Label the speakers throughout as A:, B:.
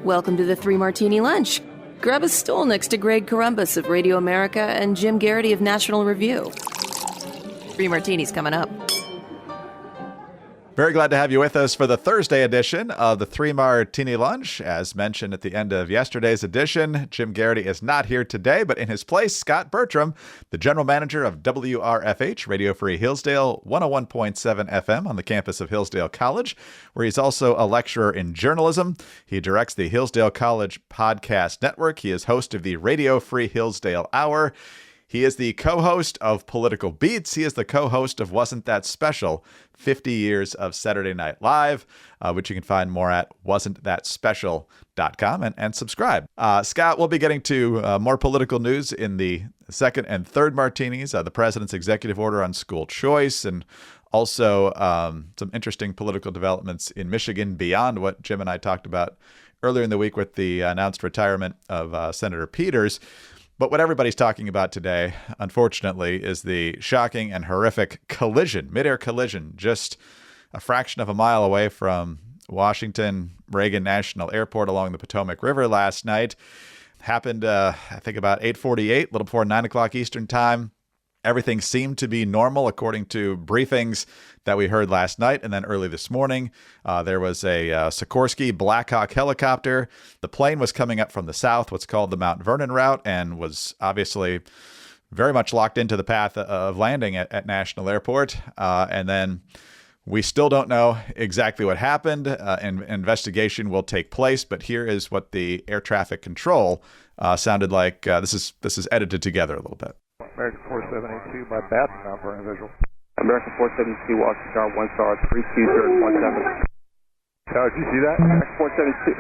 A: Welcome to the Three Martini Lunch. Grab a stool next to Greg Columbus of Radio America and Jim Garrity of National Review. Three Martinis coming up.
B: Very glad to have you with us for the Thursday edition of the Three Martini Lunch. As mentioned at the end of yesterday's edition, Jim Garrity is not here today, but in his place, Scott Bertram, the general manager of WRFH, Radio Free Hillsdale, 101.7 FM on the campus of Hillsdale College, where he's also a lecturer in journalism. He directs the Hillsdale College Podcast Network. He is host of the Radio Free Hillsdale Hour. He is the co-host of Political Beats. He is the co-host of Wasn't That Special, 50 Years of Saturday Night Live, which you can find more at wasn'tthatspecial.com and subscribe. Scott, we'll be getting to more political news in the second and third martinis, the president's executive order on school choice, and also some interesting political developments in Michigan beyond what Jim and I talked about earlier in the week with the announced retirement of Senator Peters. But what everybody's talking about today, unfortunately, is the shocking and horrific collision, midair collision, just a fraction of a mile away from Washington Reagan National Airport along the Potomac River last night. Happened, I think, about 8:48, a little before 9 o'clock Eastern time. Everything seemed to be normal according to briefings that we heard last night and then early this morning. There was a Sikorsky Blackhawk helicopter. The plane was coming up from the south, what's called the Mount Vernon route, and was obviously very much locked into the path of landing at National Airport. And then we still don't know exactly what happened. An investigation will take place, but here is what the air traffic control sounded like. This is edited together a little bit.
C: American 472 by Baton, not for individual.
D: American 472, Washington, 1 star, 32017.
C: How did you see that?
D: American 472.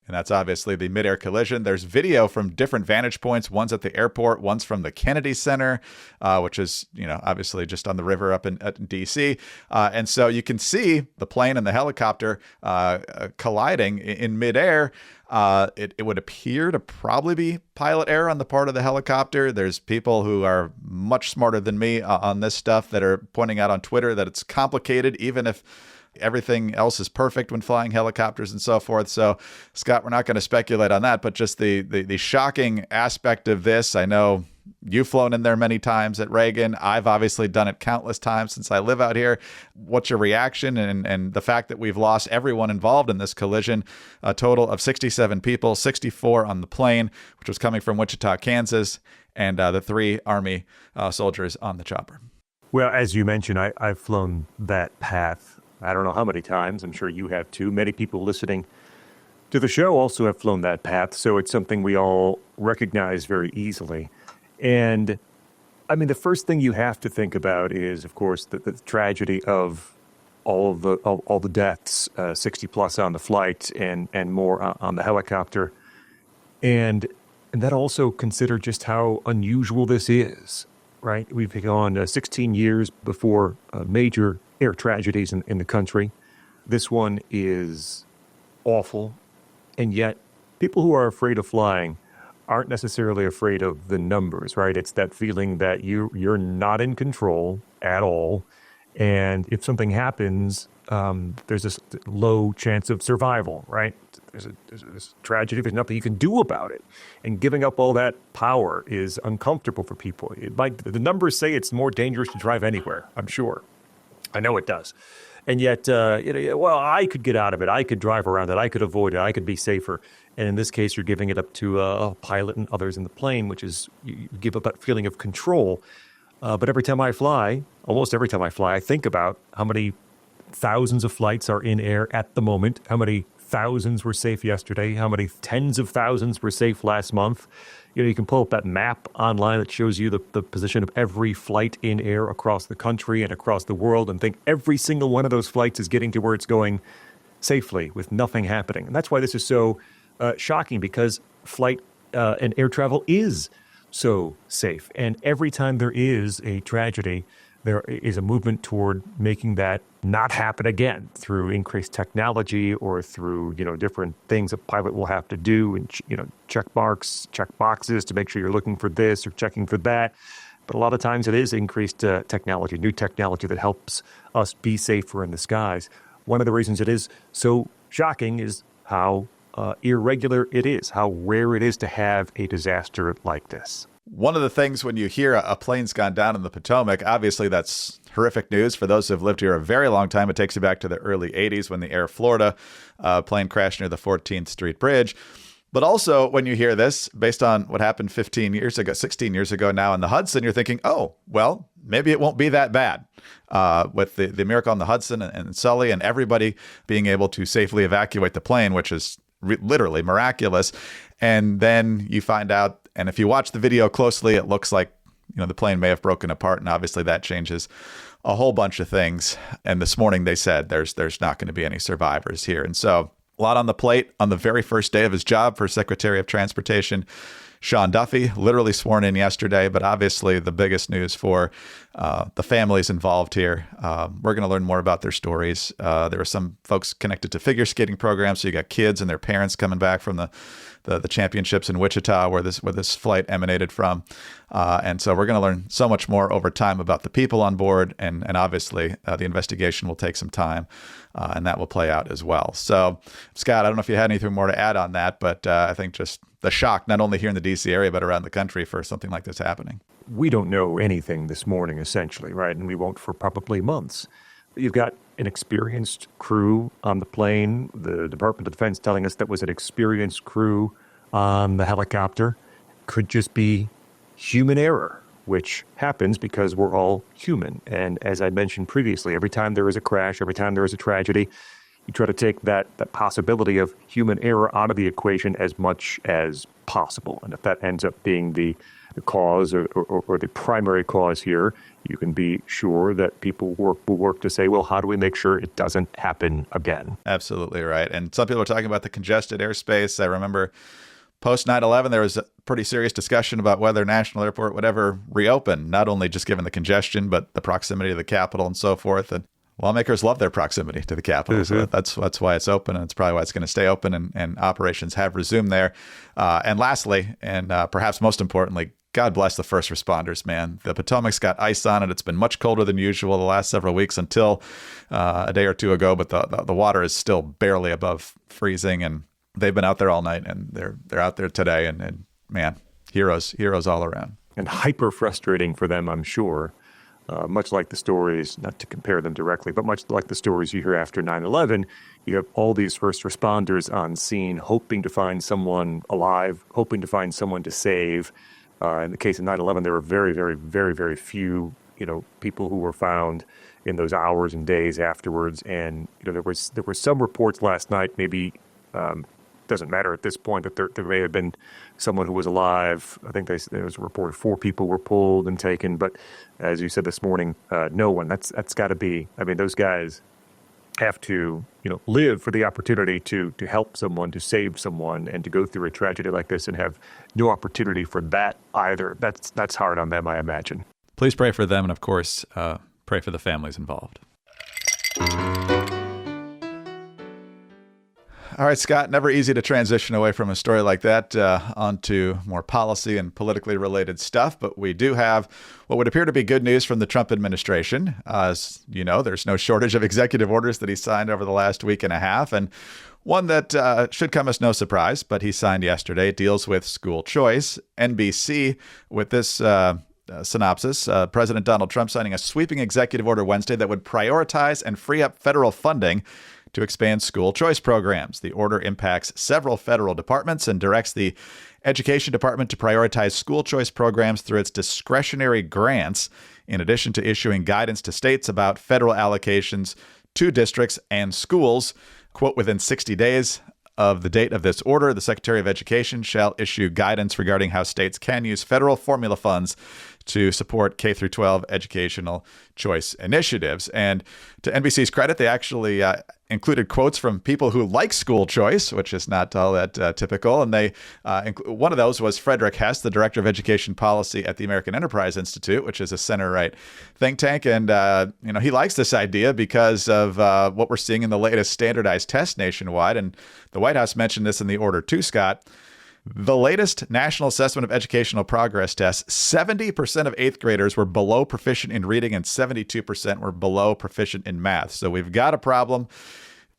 B: And that's obviously the midair collision. There's video from different vantage points. One's at the airport, one's from the Kennedy Center, which is, obviously just on the river up in D.C. And so you can see the plane and the helicopter colliding in midair. It would appear to probably be pilot error on the part of the helicopter. There's people who are much smarter than me on this stuff that are pointing out on Twitter that it's complicated, even if everything else is perfect when flying helicopters and so forth. So, Scott, we're not going to speculate on that, but just the shocking aspect of this. I know you've flown in there many times at Reagan. I've obviously done it countless times since I live out here. What's your reaction and the fact that we've lost everyone involved in this collision, a total of 67 people, 64 on the plane, which was coming from Wichita, Kansas, and the 3 Army soldiers on the chopper?
E: Well, as you mentioned, I've flown that path. I don't know how many times. I'm sure you have too. Many people listening to the show also have flown that path, so it's something we all recognize very easily. And I mean, the first thing you have to think about is, of course, the tragedy of all the deaths, 60 plus on the flight and more on the helicopter. And that also consider just how unusual this is, right? We've gone 16 years before major air tragedies in the country. This one is awful. And yet people who are afraid of flying aren't necessarily afraid of the numbers, right? It's that feeling that you're not in control at all. And if something happens, there's this low chance of survival, right? There's this tragedy, there's nothing you can do about it. And giving up all that power is uncomfortable for people. The numbers say it's more dangerous to drive anywhere, I'm sure. I know it does. And yet, I could get out of it. I could drive around it. I could avoid it. I could be safer. And in this case, you're giving it up to a pilot and others in the plane, which is you give up that feeling of control. But every time I fly, almost every time I fly, I think about how many thousands of flights are in air at the moment, how many thousands were safe yesterday, how many tens of thousands were safe last month. You can pull up that map online that shows you the position of every flight in air across the country and across the world and think every single one of those flights is getting to where it's going safely with nothing happening. And that's why this is so shocking, because flight and air travel is so safe. And every time there is a tragedy, there is a movement toward making that not happen again through increased technology or through, different things a pilot will have to do and, check boxes to make sure you're looking for this or checking for that. But a lot of times it is increased technology, new technology that helps us be safer in the skies. One of the reasons it is so shocking is how irregular it is, how rare it is to have a disaster like this.
B: One of the things when you hear a plane's gone down in the Potomac, obviously that's horrific news. For those who have lived here a very long time, it takes you back to the early 80s when the Air Florida plane crashed near the 14th Street Bridge. But also when you hear this, based on what happened 16 years ago now in the Hudson, you're thinking, oh, well, maybe it won't be that bad. With the miracle on the Hudson and Sully and everybody being able to safely evacuate the plane, which is literally miraculous. And then you find out, and if you watch the video closely, it looks like, the plane may have broken apart. And obviously that changes a whole bunch of things. And this morning they said there's not going to be any survivors here. And so a lot on the plate on the very first day of his job for Secretary of Transportation. Sean Duffy, literally sworn in yesterday, but obviously the biggest news for the families involved here. We're going to learn more about their stories. There were some folks connected to figure skating programs, so you got kids and their parents coming back from the championships in Wichita, where this flight emanated from. And so we're going to learn so much more over time about the people on board, and obviously the investigation will take some time, and that will play out as well. So, Scott, I don't know if you had anything more to add on that, but I think just the shock, not only here in the D.C. area, but around the country for something like this happening.
E: We don't know anything this morning, essentially, right? And we won't for probably months. You've got an experienced crew on the plane. The Department of Defense telling us that was an experienced crew on the helicopter. Could just be human error, which happens because we're all human. And as I mentioned previously, every time there is a crash, every time there is a tragedy, you try to take that possibility of human error out of the equation as much as possible. And if that ends up being the cause or the primary cause here, you can be sure that people will work to say, well, how do we make sure it doesn't happen again?
B: Absolutely right. And some people are talking about the congested airspace. I remember post 9/11, there was a pretty serious discussion about whether National Airport would ever reopen, not only just given the congestion, but the proximity to the Capitol and so forth. And lawmakers love their proximity to the Capitol. So that's why it's open, and it's probably why it's going to stay open, and operations have resumed there. And lastly, and perhaps most importantly, God bless the first responders, man. The Potomac's got ice on it. It's been much colder than usual the last several weeks until a day or two ago, but the water is still barely above freezing, and they've been out there all night, and they're out there today, and man, heroes all around.
E: And hyper frustrating for them, I'm sure. Much like the stories, not to compare them directly, but much like the stories you hear after 9/11, you have all these first responders on scene hoping to find someone alive, hoping to find someone to save. In the case of 9/11, there were very, very, very, very few, people who were found in those hours and days afterwards. And there were some reports last night, maybe doesn't matter at this point, that there may have been someone who was alive. I think there was a report of 4 people were pulled and taken, but as you said this morning, no one. That's got to be. I mean, those guys have to live for the opportunity to help someone, to save someone, and to go through a tragedy like this and have no opportunity for that either. That's hard on them, I imagine.
B: Please pray for them, and of course, pray for the families involved. All right, Scott, never easy to transition away from a story like that onto more policy and politically related stuff. But we do have what would appear to be good news from the Trump administration. As you know, there's no shortage of executive orders that he signed over the last week and a half. And one that should come as no surprise, but he signed yesterday, deals with school choice. NBC with this synopsis, President Donald Trump signing a sweeping executive order Wednesday that would prioritize and free up federal funding to expand school choice programs. The order impacts several federal departments and directs the Education Department to prioritize school choice programs through its discretionary grants, in addition to issuing guidance to states about federal allocations to districts and schools. Quote, within 60 days of the date of this order, the Secretary of Education shall issue guidance regarding how states can use federal formula funds to support K-12 educational choice initiatives. And to NBC's credit, they actually included quotes from people who like school choice, which is not all that typical. And they one of those was Frederick Hess, the director of education policy at the American Enterprise Institute, which is a center-right think tank. And he likes this idea because of what we're seeing in the latest standardized test nationwide. And the White House mentioned this in the order too, Scott. The latest National Assessment of Educational Progress test, 70% of 8th graders were below proficient in reading and 72% were below proficient in math. So we've got a problem.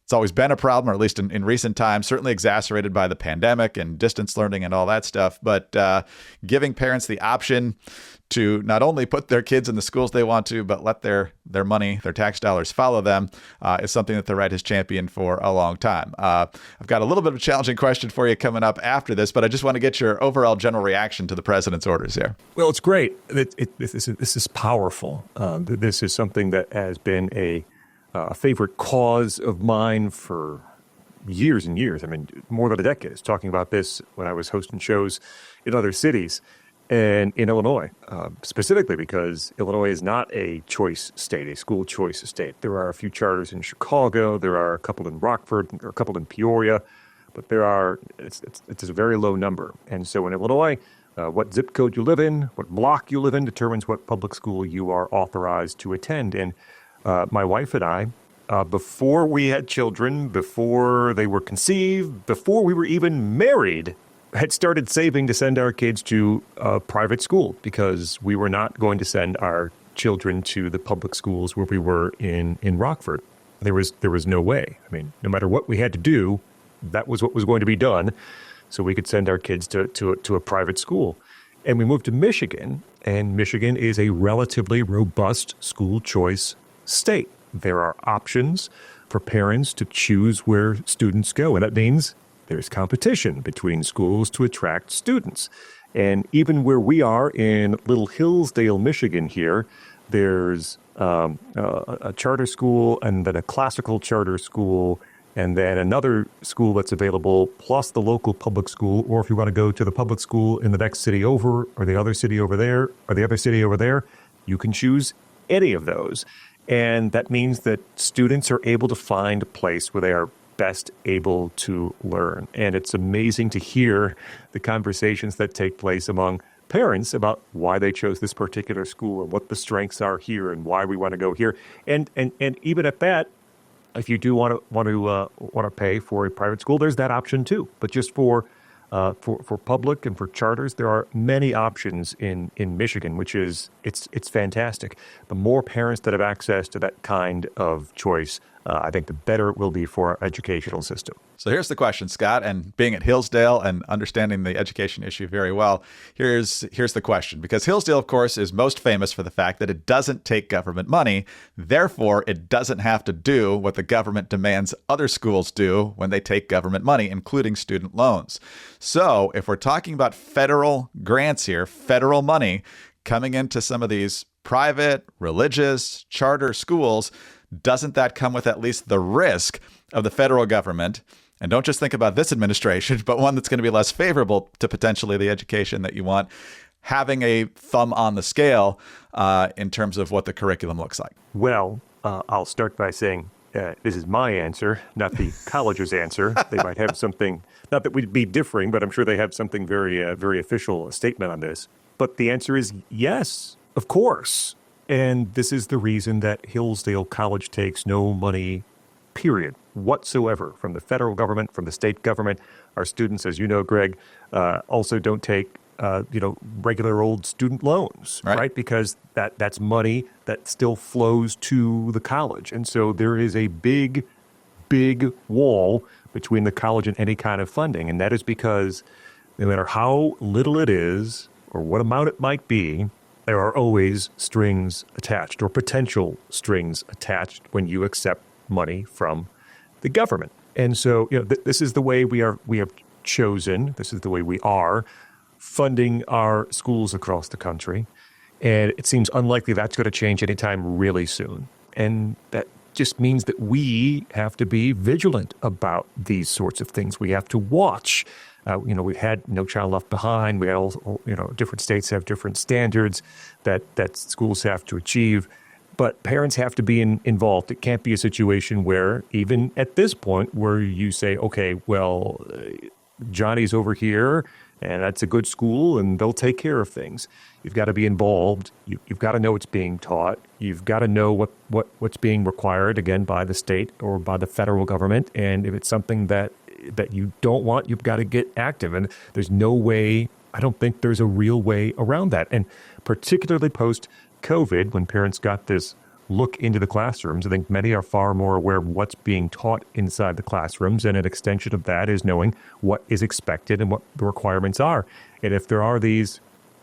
B: It's always been a problem, or at least in recent times, certainly exacerbated by the pandemic and distance learning and all that stuff. But giving parents the option to not only put their kids in the schools they want to, but let their money, their tax dollars follow them, is something that the right has championed for a long time. I've got a little bit of a challenging question for you coming up after this, but I just want to get your overall general reaction to the president's orders here.
E: Well, it's great. This is powerful. This is something that has been a favorite cause of mine for years and years. I mean, more than a decade. I was talking about this when I was hosting shows in other cities and in Illinois, specifically because Illinois is not a choice state, a school choice state. There are a few charters in Chicago. There are a couple in Rockford, there are a couple in Peoria, but it's a very low number. And so in Illinois, what zip code you live in, what block you live in determines what public school you are authorized to attend. And my wife and I, before we had children, before they were conceived, before we were even married, had started saving to send our kids to a private school because we were not going to send our children to the public schools where we were in Rockford. There was no way. I mean, no matter what we had to do, that was what was going to be done, so we could send our kids to a private school. And we moved to Michigan, and Michigan is a relatively robust school choice state. There are options for parents to choose where students go, and that means there's competition between schools to attract students. And even where we are in little Hillsdale, Michigan here, there's a charter school and then a classical charter school and then another school that's available, plus the local public school. Or if you want to go to the public school in the next city over, or the other city over there, or the other city over there, you can choose any of those. And that means that students are able to find a place where they are best able to learn. And it's amazing to hear the conversations that take place among parents about why they chose this particular school and what the strengths are here and why we want to go here. And even at that, if you do want to pay for a private school, there's that option too. But just for public and for charters, there are many options in Michigan, which is it's fantastic. The more parents that have access to that kind of choice, I think the better it will be for our educational system.
B: So here's the question, Scott, and being at Hillsdale and understanding the education issue very well, here's the question. Because Hillsdale, of course, is most famous for the fact that it doesn't take government money. Therefore, it doesn't have to do what the government demands other schools do when they take government money, including student loans. So if we're talking about federal grants here, federal money coming into some of these private, religious, charter schools, doesn't that come with at least the risk of the federal government? And don't just think about this administration, but one that's going to be less favorable to potentially the education that you want, having a thumb on the scale in terms of what the curriculum looks like.
E: Well, I'll start by saying this is my answer, not the college's answer. They might have something, not that we'd be differing, but I'm sure they have something very, very official statement on this. But the answer is yes, of course. And this is the reason that Hillsdale College takes no money, period, whatsoever, from the federal government, from the state government. Our students, as you know, Greg, also don't take, regular old student loans, right? Because that's money that still flows to the college. And so there is a big, big wall between the college and any kind of funding. And that is because no matter how little it is or what amount it might be, there are always strings attached or potential strings attached when you accept money from the government. And so, this is the way we have chosen. This is the way we are funding our schools across the country. And it seems unlikely that's going to change anytime really soon. And that just means that we have to be vigilant about these sorts of things. We have to watch. We've had No Child Left Behind. We all, different states have different standards that schools have to achieve. But parents have to be involved. It can't be a situation where, even at this point, where you say, okay, well, Johnny's over here, and that's a good school, and they'll take care of things. You've got to be involved. You've got to know what's being taught. You've got to know what's being required, again, by the state or by the federal government. And if it's something that you don't want, you've got to get active. And there's no way, I don't think there's a real way around that. And particularly post-COVID, when parents got this look into the classrooms. I think many are far more aware of what's being taught inside the classrooms, and an extension of that is knowing what is expected and what the requirements are. And if there are these,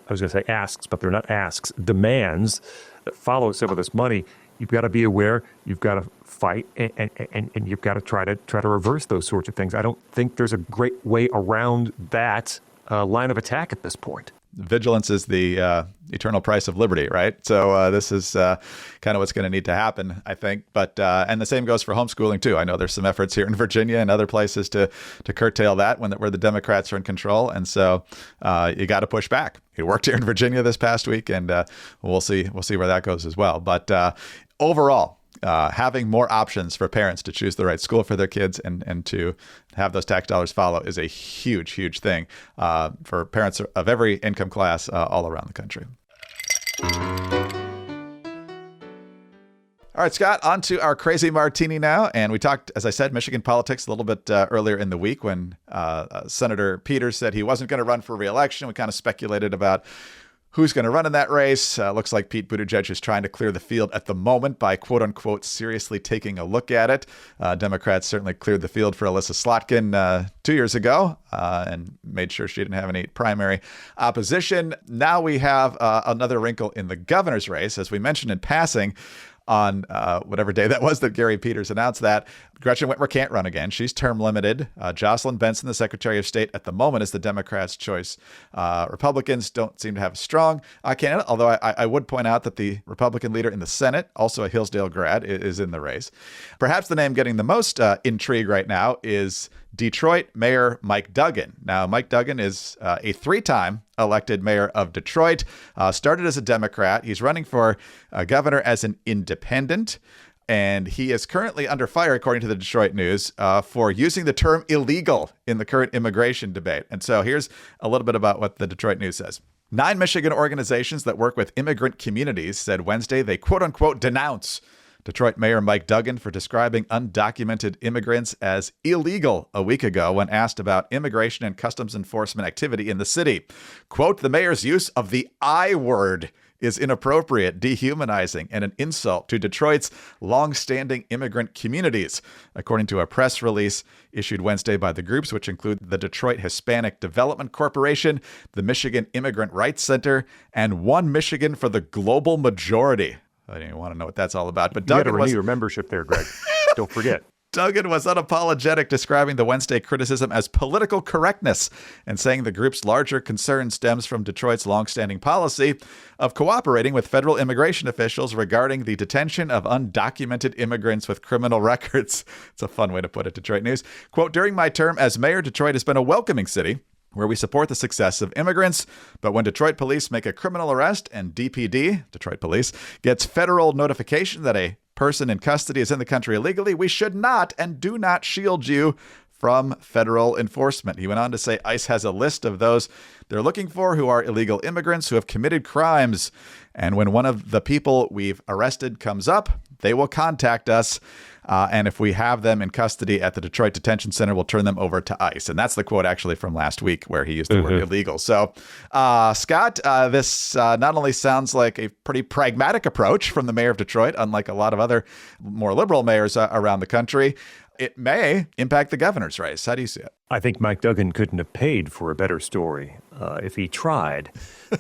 E: I was going to say asks, but they're not asks, demands that follow some of this money, you've got to be aware, you've got to fight, and you've got to try to reverse those sorts of things. I don't think there's a great way around that line of attack at this point.
B: Vigilance is the eternal price of liberty, right? So this is kind of what's going to need to happen, I think. But and the same goes for homeschooling too. I know there's some efforts here in Virginia and other places to curtail that where the Democrats are in control, and so you got to push back. It worked here in Virginia this past week, and we'll see where that goes as well. But overall, having more options for parents to choose the right school for their kids and to have those tax dollars follow is a huge, huge thing for parents of every income class all around the country. All right, Scott, on to our crazy martini now. And we talked, as I said, Michigan politics a little bit earlier in the week when Senator Peters said he wasn't going to run for re-election. We kind of speculated about who's going to run in that race. Looks like Pete Buttigieg is trying to clear the field at the moment by, quote unquote, seriously taking a look at it. Democrats certainly cleared the field for Alyssa Slotkin 2 years ago and made sure she didn't have any primary opposition. Now we have another wrinkle in the governor's race. As we mentioned in passing, on whatever day that was that Gary Peters announced that, Gretchen Whitmer can't run again. She's term limited. Jocelyn Benson, the Secretary of State, at the moment is the Democrats' choice. Republicans don't seem to have a strong candidate, although I would point out that the Republican leader in the Senate, also a Hillsdale grad, is in the race. Perhaps the name getting the most intrigue right now is Detroit Mayor Mike Duggan. Now, Mike Duggan is a three-time elected mayor of Detroit, started as a Democrat. He's running for governor as an independent, and he is currently under fire, according to the Detroit News, for using the term illegal in the current immigration debate. And so here's a little bit about what the Detroit News says. 9 Michigan organizations that work with immigrant communities said Wednesday they quote-unquote denounce Detroit Mayor Mike Duggan for describing undocumented immigrants as illegal a week ago when asked about immigration and customs enforcement activity in the city. Quote, the mayor's use of the I word is inappropriate, dehumanizing, and an insult to Detroit's long-standing immigrant communities, according to a press release issued Wednesday by the groups, which include the Detroit Hispanic Development Corporation, the Michigan Immigrant Rights Center, and One Michigan for the Global Majority. I didn't even want to know what that's all about. But Duggan
E: you got to renew your membership there, Greg. Don't forget.
B: Duggan was unapologetic, describing the Wednesday criticism as political correctness and saying the group's larger concern stems from Detroit's longstanding policy of cooperating with federal immigration officials regarding the detention of undocumented immigrants with criminal records. It's a fun way to put it, Detroit News. Quote, during my term as mayor, Detroit has been a welcoming city where we support the success of immigrants. But when Detroit police make a criminal arrest and DPD, Detroit Police, gets federal notification that a person in custody is in the country illegally, we should not and do not shield you from federal enforcement. He went on to say ICE has a list of those they're looking for who are illegal immigrants who have committed crimes. And when one of the people we've arrested comes up, they will contact us. And if we have them in custody at the Detroit Detention Center, we'll turn them over to ICE. And that's the quote actually from last week where he used the word illegal. So, Scott, this not only sounds like a pretty pragmatic approach from the mayor of Detroit, unlike a lot of other more liberal mayors around the country, it may impact the governor's race. How do you see it?
E: I think Mike Duggan couldn't have paid for a better story if he tried.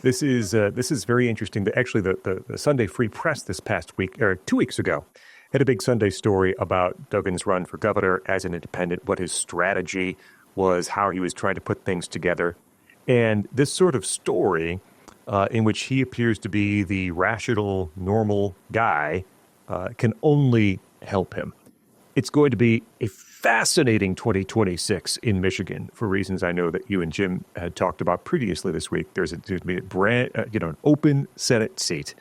E: This is very interesting. Actually, the Sunday Free Press this past week, or 2 weeks ago, had a big Sunday story about Duggan's run for governor as an independent, what his strategy was, how he was trying to put things together. And this sort of story in which he appears to be the rational, normal guy can only help him. It's going to be a fascinating 2026 in Michigan for reasons I know that you and Jim had talked about previously this week. There's going to be an open Senate seat.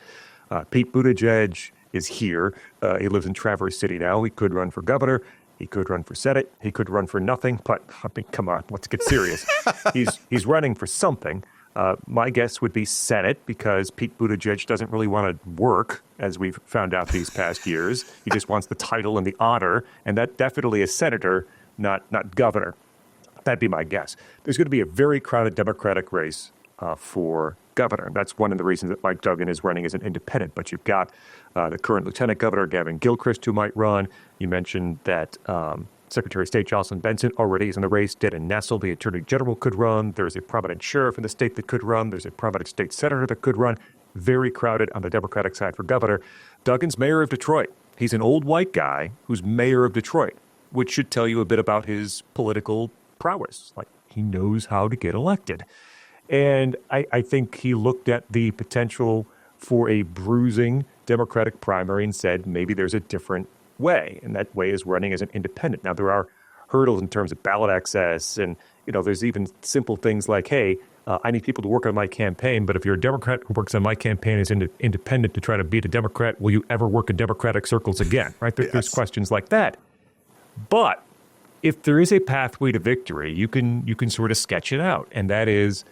E: Pete Buttigieg is here. He lives in Traverse City now. He could run for governor. He could run for Senate. He could run for nothing. But I mean, come on, let's get serious. He's running for something. My guess would be Senate because Pete Buttigieg doesn't really want to work, as we've found out these past years. He just wants the title and the honor, and that definitely is senator, not governor. That'd be my guess. There's going to be a very crowded Democratic race for governor. That's one of the reasons that Mike Duggan is running as an independent. But you've got the current lieutenant governor, Gavin Gilchrist, who might run. You mentioned that Secretary of State Jocelyn Benson already is in the race. Dennis Nessel, the attorney general, could run. There's a prominent sheriff in the state that could run. There's a prominent state senator that could run. Very crowded on the Democratic side for governor. Duggan's mayor of Detroit. He's an old white guy who's mayor of Detroit, which should tell you a bit about his political prowess. Like, he knows how to get elected. And I think he looked at the potential for a bruising Democratic primary and said, maybe there's a different way. And that way is running as an independent. Now, there are hurdles in terms of ballot access. And, there's even simple things like, hey, I need people to work on my campaign. But if you're a Democrat who works on my campaign as independent to try to beat a Democrat, will you ever work in Democratic circles again? Right? There's questions like that. But if there is a pathway to victory, you can sort of sketch it out. And that is,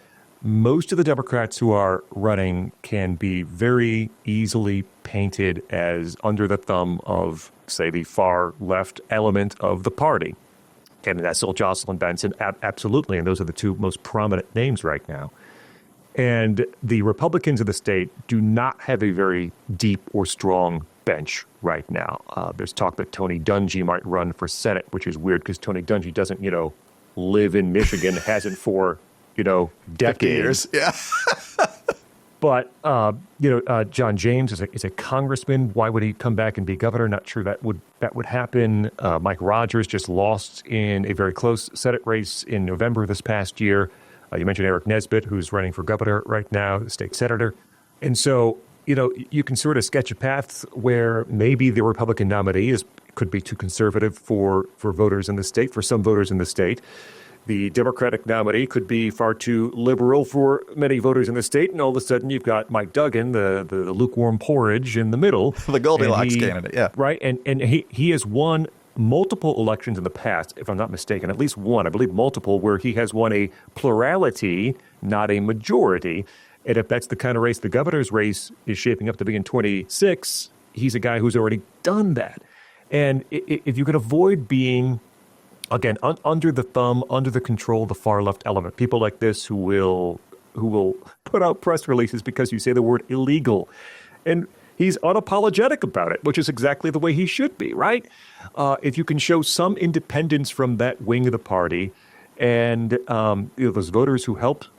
E: most of the Democrats who are running can be very easily painted as under the thumb of, say, the far left element of the party. And that's still Jocelyn Benson, absolutely. And those are the two most prominent names right now. And the Republicans of the state do not have a very deep or strong bench right now. There's talk that Tony Dungy might run for Senate, which is weird because Tony Dungy doesn't, live in Michigan, hasn't for, decades.
B: 50 years. Yeah.
E: But, John James is a congressman. Why would he come back and be governor? Not sure that would happen. Mike Rogers just lost in a very close Senate race in November this past year. You mentioned Eric Nesbitt, who's running for governor right now, the state senator. And so, you can sort of sketch a path where maybe the Republican nominee could be too conservative for voters in the state, for some voters in the state. The Democratic nominee could be far too liberal for many voters in the state, and all of a sudden you've got Mike Duggan, the lukewarm porridge in the middle.
B: The Goldilocks candidate, yeah.
E: Right, and he has won multiple elections in the past, if I'm not mistaken, at least one, I believe multiple, where he has won a plurality, not a majority. And if that's the kind of race the governor's race is shaping up to be in 26, he's a guy who's already done that. And if you could avoid being, again, under the thumb, under the control of the far left element, people like this who will put out press releases because you say the word illegal. And he's unapologetic about it, which is exactly the way he should be, right? If you can show some independence from that wing of the party, and those voters who helped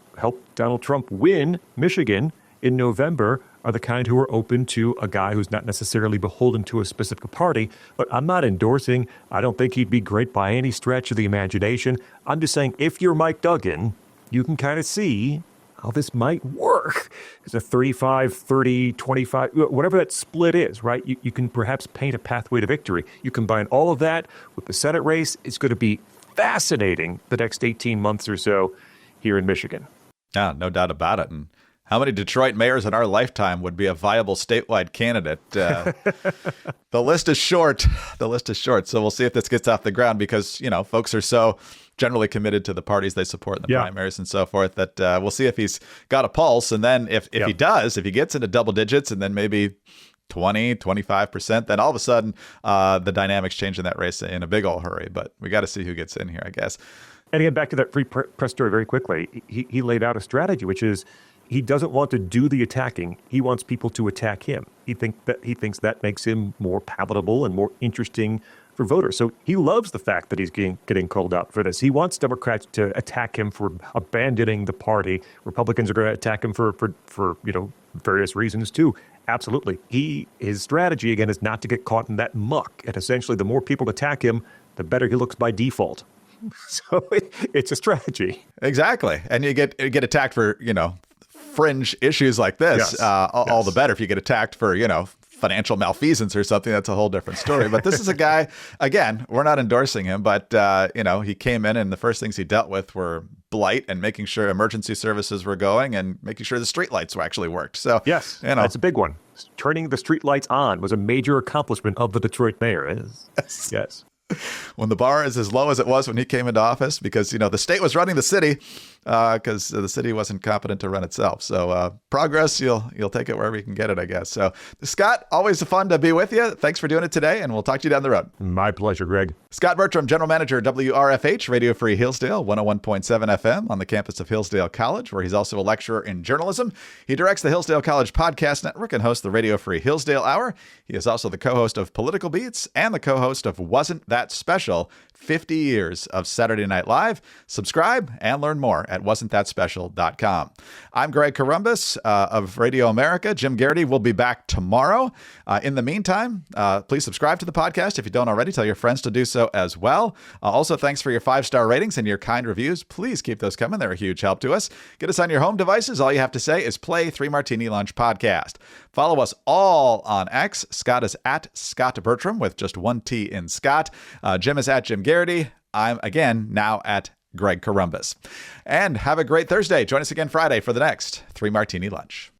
E: Donald Trump win Michigan in November are the kind who are open to a guy who's not necessarily beholden to a specific party. But I'm not endorsing. I don't think he'd be great by any stretch of the imagination. I'm just saying, if you're Mike Duggan, you can kind of see how this might work. It's a 35, 30, 25, whatever that split is, right? You can perhaps paint a pathway to victory. You combine all of that with the Senate race. It's going to be fascinating the next 18 months or so here in Michigan.
B: Yeah, no doubt about it. And how many Detroit mayors in our lifetime would be a viable statewide candidate? The list is short. The list is short. So we'll see if this gets off the ground because, folks are so generally committed to the parties they support in the primaries and so forth that we'll see if he's got a pulse. And then if he does, if he gets into double digits and then maybe 20, 25%, then all of a sudden the dynamics change in that race in a big old hurry. But we got to see who gets in here, I guess.
E: And again, back to that free press story very quickly. He laid out a strategy, which is he doesn't want to do the attacking. He wants people to attack him. He thinks that makes him more palatable and more interesting for voters. So he loves the fact that he's getting called out for this. He wants Democrats to attack him for abandoning the party. Republicans are going to attack him for various reasons too. Absolutely. His strategy, again, is not to get caught in that muck. And essentially, the more people attack him, the better he looks by default. So it's a strategy.
B: Exactly. And you get attacked for, fringe issues like this.
E: Yes.
B: All the better. If you get attacked for, financial malfeasance or something, that's a whole different story. But this is a guy, again, we're not endorsing him, but, he came in and the first things he dealt with were blight and making sure emergency services were going and making sure the streetlights actually worked. So,
E: yes, that's a big one. Turning the streetlights on was a major accomplishment of the Detroit mayor. Yes.
B: When the bar is as low as it was when he came into office, because, the state was running the city because the city wasn't competent to run itself. So progress, you'll take it wherever you can get it, I guess. So Scott, always fun to be with you. Thanks for doing it today, and we'll talk to you down the road.
E: My pleasure, Greg.
B: Scott Bertram, General Manager, WRFH, Radio Free Hillsdale, 101.7 FM on the campus of Hillsdale College, where he's also a lecturer in journalism. He directs the Hillsdale College Podcast Network and hosts the Radio Free Hillsdale Hour. He is also the co-host of Political Beats and the co-host of Wasn't That Special? 50 years of Saturday Night Live. Subscribe and learn more at wasn'tthatspecial.com. I'm Greg Columbus of Radio America. Jim Garrity will be back tomorrow. In the meantime, please subscribe to the podcast if you don't already. Tell your friends to do so as well. Also, thanks for your 5-star ratings and your kind reviews. Please keep those coming. They're a huge help to us. Get us on your home devices. All you have to say is play 3 Martini Lunch podcast. Follow us all on X. Scott is at Scott Bertram with just 1 T in Scott. Jim is at Jim Garrity. I'm, again, now at Greg Columbus. And have a great Thursday. Join us again Friday for the next 3 Martini Lunch.